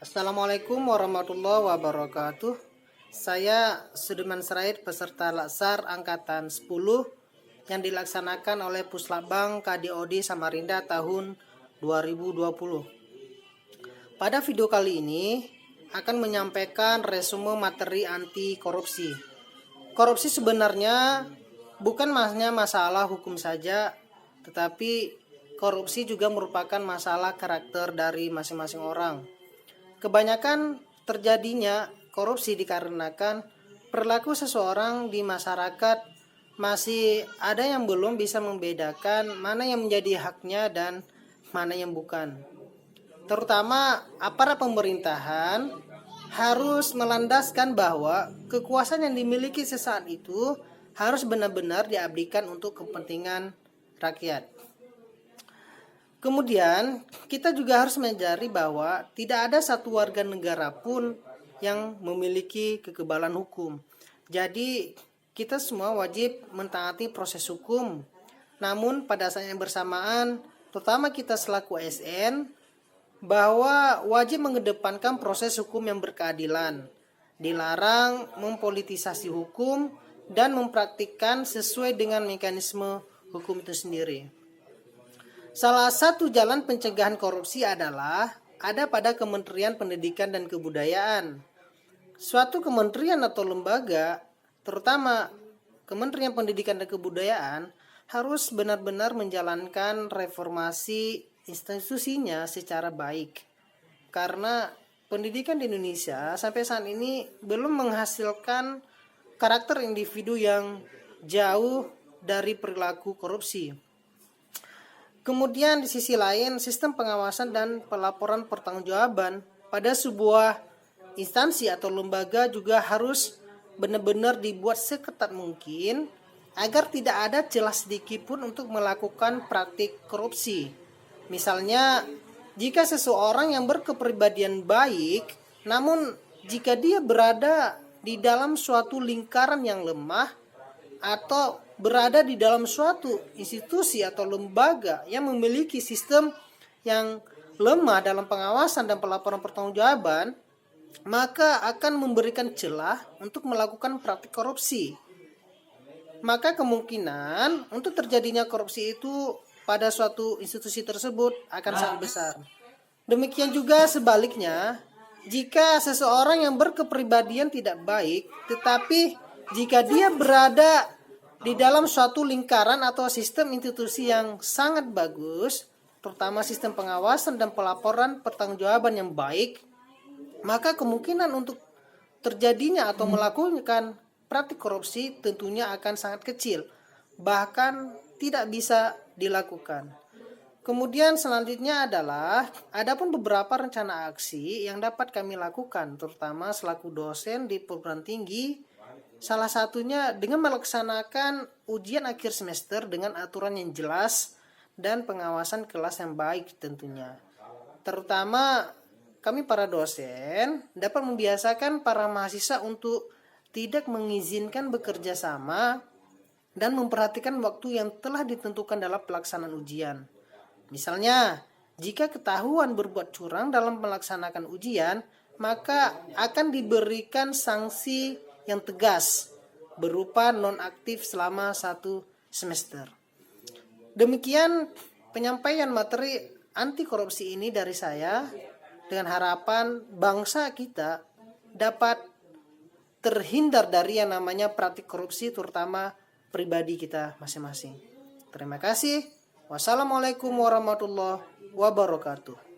Assalamualaikum warahmatullahi wabarakatuh. Saya Sudirman Seraid, peserta Laksar Angkatan 10 yang dilaksanakan oleh Puslapbang KDOD Samarinda tahun 2020. Pada video kali ini akan menyampaikan resume materi anti korupsi. Korupsi sebenarnya bukan hanya masalah hukum saja, tetapi korupsi juga merupakan masalah karakter dari masing-masing orang. Kebanyakan terjadinya korupsi dikarenakan perilaku seseorang di masyarakat masih ada yang belum bisa membedakan mana yang menjadi haknya dan mana yang bukan. Terutama aparat pemerintahan harus melandaskan bahwa kekuasaan yang dimiliki sesaat itu harus benar-benar diabdikan untuk kepentingan rakyat. Kemudian, kita juga harus menyadari bahwa tidak ada satu warga negara pun yang memiliki kekebalan hukum. Jadi, kita semua wajib mentaati proses hukum. Namun, pada saat yang bersamaan, terutama kita selaku ASN, bahwa wajib mengedepankan proses hukum yang berkeadilan. Dilarang mempolitisasi hukum dan mempraktikkan sesuai dengan mekanisme hukum itu sendiri. Salah satu jalan pencegahan korupsi adalah ada pada Kementerian Pendidikan dan Kebudayaan. Suatu kementerian atau lembaga, terutama Kementerian Pendidikan dan Kebudayaan, harus benar-benar menjalankan reformasi institusinya secara baik. Karena pendidikan di Indonesia sampai saat ini belum menghasilkan karakter individu yang jauh dari perilaku korupsi. Kemudian di sisi lain, sistem pengawasan dan pelaporan pertanggungjawaban pada sebuah instansi atau lembaga juga harus benar-benar dibuat seketat mungkin agar tidak ada celah sedikit pun untuk melakukan praktik korupsi. Misalnya, jika seseorang yang berkepribadian baik, namun jika dia berada di dalam suatu lingkaran yang lemah atau berada di dalam suatu institusi atau lembaga yang memiliki sistem yang lemah dalam pengawasan dan pelaporan pertanggungjawaban, maka akan memberikan celah untuk melakukan praktik korupsi. Maka kemungkinan untuk terjadinya korupsi itu pada suatu institusi tersebut akan sangat besar. Demikian juga sebaliknya, jika seseorang yang berkepribadian tidak baik, tetapi jika dia berada di dalam suatu lingkaran atau sistem institusi yang sangat bagus, terutama sistem pengawasan dan pelaporan pertanggungjawaban yang baik, maka kemungkinan untuk terjadinya atau melakukan praktik korupsi tentunya akan sangat kecil, bahkan tidak bisa dilakukan. Kemudian selanjutnya adalah adapun beberapa rencana aksi yang dapat kami lakukan, terutama selaku dosen di perguruan tinggi. Salah satunya dengan melaksanakan ujian akhir semester dengan aturan yang jelas dan pengawasan kelas yang baik tentunya. Terutama kami para dosen dapat membiasakan para mahasiswa untuk tidak mengizinkan bekerja sama dan memperhatikan waktu yang telah ditentukan dalam pelaksanaan ujian. Misalnya, jika ketahuan berbuat curang dalam melaksanakan ujian, maka akan diberikan sanksi yang tegas berupa nonaktif selama 1 semester. Demikian penyampaian materi anti korupsi ini dari saya, dengan harapan bangsa kita dapat terhindar dari yang namanya praktik korupsi, terutama pribadi kita masing-masing. Terima kasih. Wassalamualaikum warahmatullahi wabarakatuh.